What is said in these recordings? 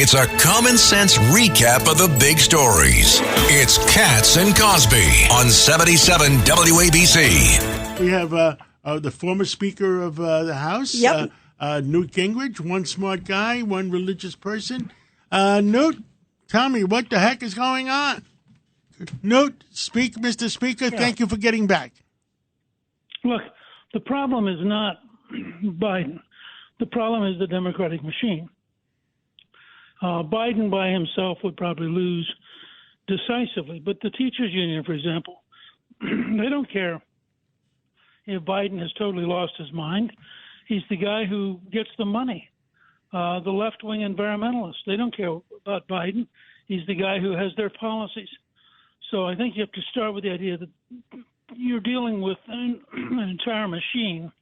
It's a common sense recap of the big stories. It's Katz and Cosby on 77 WABC. We have the former Speaker of the House, Yep. Newt Gingrich, one smart guy, one religious person. Newt, tell me, what the heck is going on? Newt, Mr. Speaker, Thank you for getting back. Look, the problem is not Biden. The problem is the Democratic machine. Biden by himself would probably lose decisively, but the teachers union, for example, they don't care if Biden has totally lost his mind. He's the guy who gets the money. The left-wing environmentalists, they don't care about Biden. He's the guy who has their policies. So I think you have to start with the idea that you're dealing with an entire machine,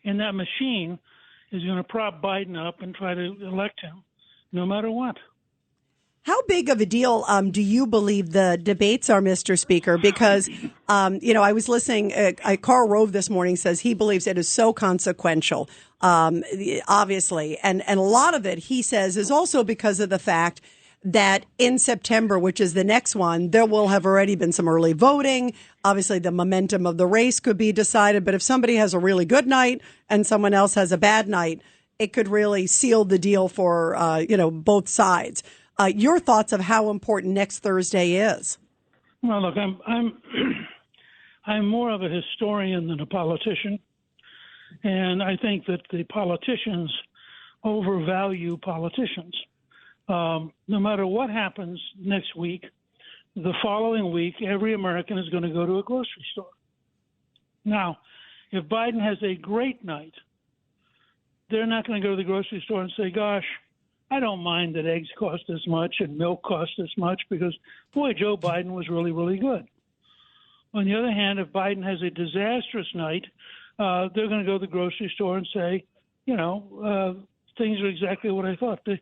and that machine is going to prop Biden up and try to elect him no matter what. How big of a deal do you believe the debates are, Mr. Speaker? Because, I was listening. Karl Rove this morning says he believes it is so consequential, obviously. And a lot of it, he says, is also because of the fact that in September, which is the next one, there will have already been some early voting. Obviously, the momentum of the race could be decided. But if somebody has a really good night and someone else has a bad night, it could really seal the deal for, both sides. Your thoughts of how important next Thursday is? Well, look, I'm more of a historian than a politician. And I think that the politicians overvalue politicians. No matter what happens next week, the following week, every American is going to go to a grocery store. Now, if Biden has a great night, they're not going to go to the grocery store and say, gosh, I don't mind that eggs cost this much and milk cost this much because, boy, Joe Biden was really, really good. On the other hand, if Biden has a disastrous night, they're going to go to the grocery store and say, things are exactly what I thought. The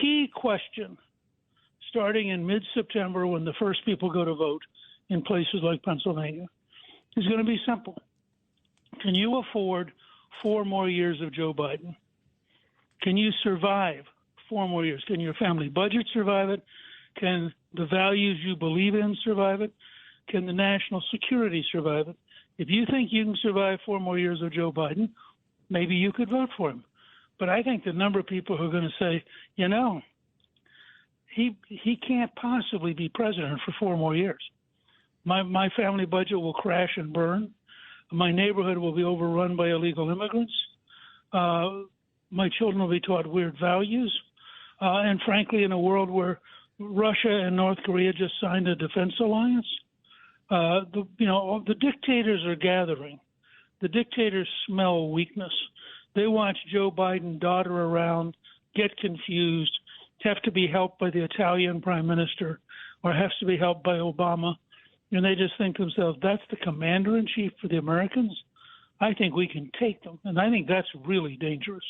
key question, starting in mid-September when the first people go to vote in places like Pennsylvania, is going to be simple. Can you afford 4 more years of Joe Biden? Can you survive 4 more years? Can your family budget survive it? Can the values you believe in survive it? Can the national security survive it? If you think you can survive 4 more years of Joe Biden, maybe you could vote for him. But I think the number of people who are going to say, he can't possibly be president for 4 more years. My family budget will crash and burn. My neighborhood will be overrun by illegal immigrants. My children will be taught weird values. And frankly, in a world where Russia and North Korea just signed a defense alliance, the dictators are gathering. The dictators smell weakness. They watch Joe Biden dodder around, get confused, have to be helped by the Italian prime minister or has to be helped by Obama. And they just think to themselves, that's the commander-in-chief for the Americans? I think we can take them. And I think that's really dangerous.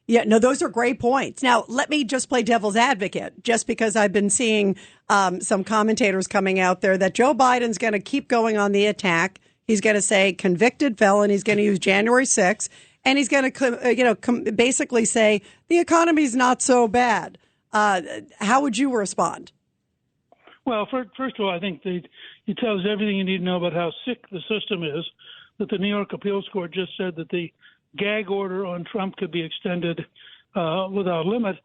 Yeah, no, those are great points. Now, let me just play devil's advocate, just because I've been seeing some commentators coming out there that Joe Biden's going to keep going on the attack. He's going to say convicted felon. He's going to use January 6th. And he's going to, basically say the economy's not so bad. How would you respond? Well, first of all, I think he tells everything you need to know about how sick the system is, that the New York Appeals Court just said that the gag order on Trump could be extended without limit.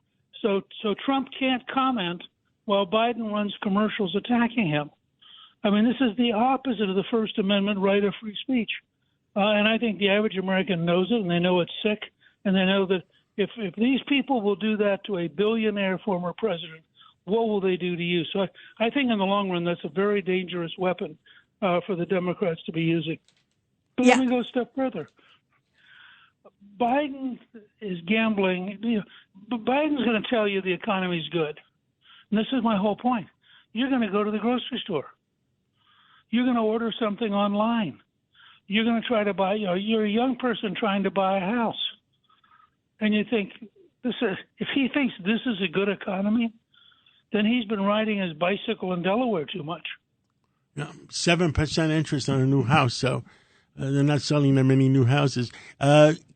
So Trump can't comment while Biden runs commercials attacking him. I mean, this is the opposite of the First Amendment right of free speech. And I think the average American knows it, and they know it's sick, and they know that if these people will do that to a billionaire former president, what will they do to you? So I think in the long run, that's a very dangerous weapon for the Democrats to be using. But let me go a step further. Biden is gambling. Biden's going to tell you the economy's good. And this is my whole point. You're going to go to the grocery store. You're going to order something online. You're going to try to buy, you're a young person trying to buy a house. And you think, if he thinks this is a good economy, then he's been riding his bicycle in Delaware too much. 7% interest on a new house, so they're not selling them any new houses.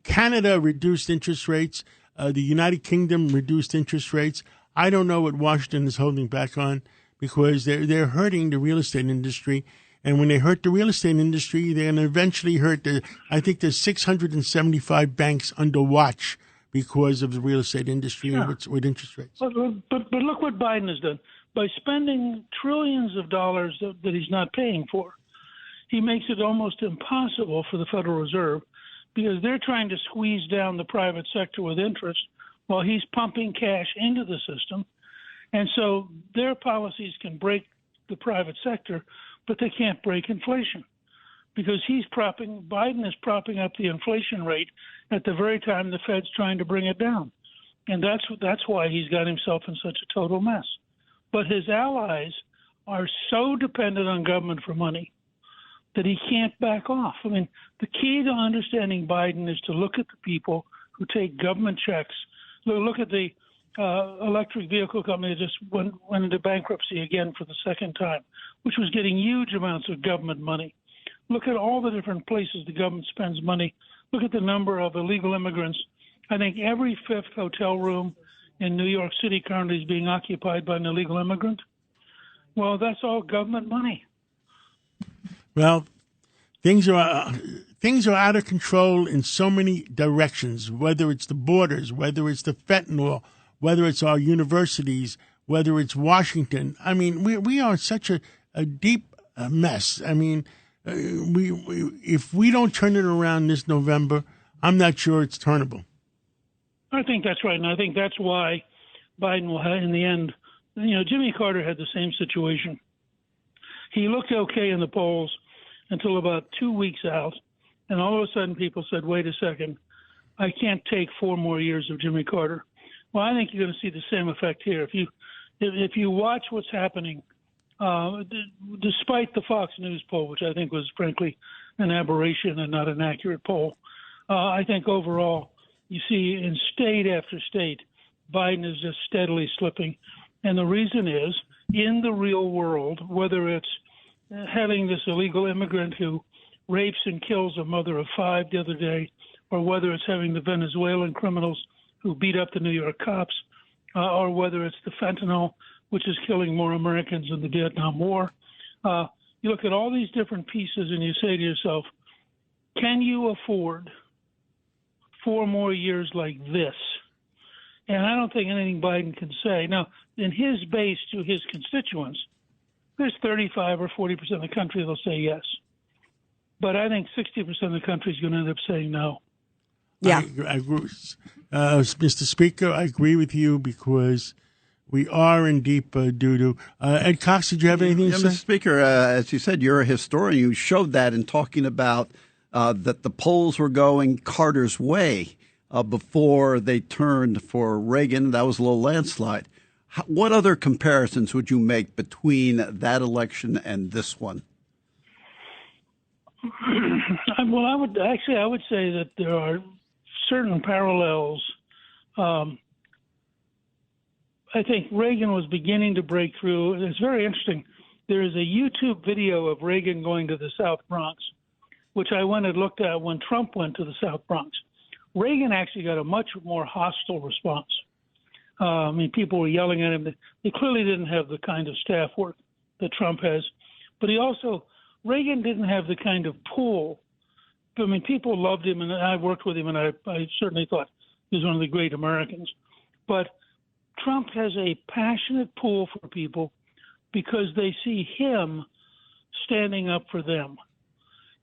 Canada reduced interest rates The United Kingdom reduced interest rates. I don't know what Washington is holding back on because they're hurting the real estate industry. And when they hurt the real estate industry, they're going to eventually hurt I think there's 675 banks under watch because of the real estate industry with interest rates. But look what Biden has done. By spending trillions of dollars that he's not paying for, he makes it almost impossible for the Federal Reserve because they're trying to squeeze down the private sector with interest while he's pumping cash into the system. And so their policies can break the private sector, but they can't break inflation because Biden is propping up the inflation rate at the very time the Fed's trying to bring it down. And that's why he's got himself in such a total mess. But his allies are so dependent on government for money that he can't back off. I mean, the key to understanding Biden is to look at the people who take government checks. Look at the electric vehicle company that just went into bankruptcy again for the second time, which was getting huge amounts of government money. Look at all the different places the government spends money. Look at the number of illegal immigrants. I think every fifth hotel room in New York City currently is being occupied by an illegal immigrant. Well, that's all government money. Well, things are out of control in so many directions, whether it's the borders, whether it's the fentanyl, whether it's our universities, whether it's Washington. I mean, we are such a deep mess. I mean, if we don't turn it around this November, I'm not sure it's turnable. I think that's right, and I think that's why Biden will have, in the end, Jimmy Carter had the same situation. He looked okay in the polls until about 2 weeks out, and all of a sudden people said, wait a second, I can't take 4 more years of Jimmy Carter. Well, I think you're going to see the same effect here. If you watch what's happening, despite the Fox News poll, which I think was frankly an aberration and not an accurate poll, I think overall you see in state after state, Biden is just steadily slipping. And the reason is, in the real world, whether it's having this illegal immigrant who rapes and kills a mother of 5 the other day, or whether it's having the Venezuelan criminals who beat up the New York cops, or whether it's the fentanyl, which is killing more Americans than the Vietnam War. You look at all these different pieces and you say to yourself, can you afford 4 more years like this? And I don't think anything Biden can say. Now, in his base to his constituents, there's 35 or 40% of the country that'll say yes. But I think 60% of the country is going to end up saying no. Yeah. I agree. Mr. Speaker, I agree with you because we are in deep doo-doo. Ed Cox, did you have anything to say? Mr. Speaker, as you said, you're a historian. You showed that in talking about that the polls were going Carter's way before they turned for Reagan. That was a little landslide. What other comparisons would you make between that election and this one? Well, I would say that there are certain parallels. I think Reagan was beginning to break through. It's very interesting. There is a YouTube video of Reagan going to the South Bronx, which I went and looked at when Trump went to the South Bronx. Reagan actually got a much more hostile response. I mean, people were yelling at him. They clearly didn't have the kind of staff work that Trump has. But Reagan didn't have the kind of pull. I mean, people loved him, and I worked with him, and I certainly thought he was one of the great Americans. But Trump has a passionate pull for people because they see him standing up for them.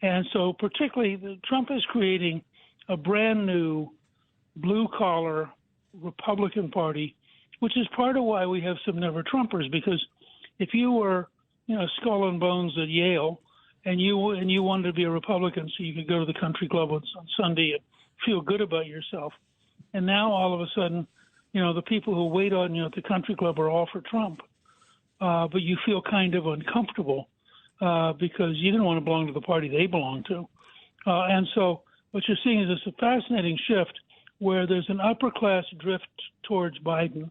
And so particularly Trump is creating a brand new blue-collar Republican Party, which is part of why we have some never-Trumpers, because if you were, skull and bones at Yale and you wanted to be a Republican so you could go to the country club on Sunday and feel good about yourself, and now all of a sudden, the people who wait on you at the country club are all for Trump, but you feel kind of uncomfortable because you didn't want to belong to the party they belong to. And so what you're seeing is this fascinating shift where there's an upper-class drift towards Biden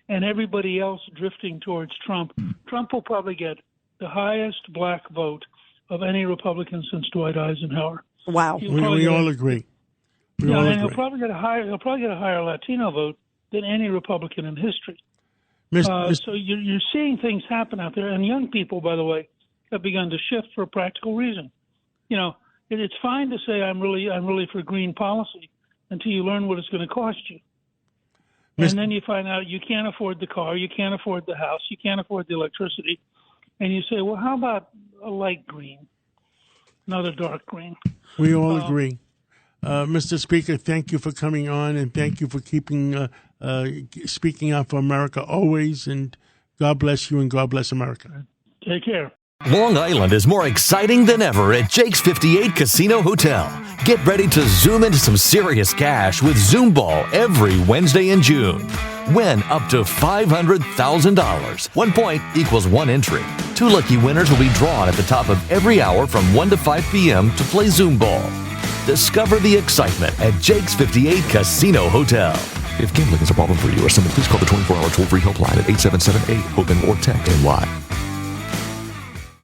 and everybody else drifting towards Trump. Trump will probably get the highest black vote of any Republican since Dwight Eisenhower. Wow. We all agree. We all and agree. he'll probably get a higher Latino vote than any Republican in history. So you're seeing things happen out there, and young people, by the way, have begun to shift for a practical reason. You know, it's fine to say I'm really for green policy until you learn what it's going to cost you. And then you find out you can't afford the car, you can't afford the house, you can't afford the electricity. And you say, well, how about a light green, not a dark green? We all agree. Mr. Speaker, thank you for coming on, and thank you for keeping speaking out for America always. And God bless you, and God bless America. Take care. Long Island is more exciting than ever at Jake's 58 Casino Hotel. Get ready to zoom into some serious cash with Zoom Ball every Wednesday in June. Win up to $500,000. 1 point equals 1 entry. 2 lucky winners will be drawn at the top of every hour from 1 to 5 p.m. to play Zoom Ball. Discover the excitement at Jake's 58 Casino Hotel. If gambling is a problem for you or someone, please call the 24-hour toll-free helpline at 877-8-HOPE-NY or text NY.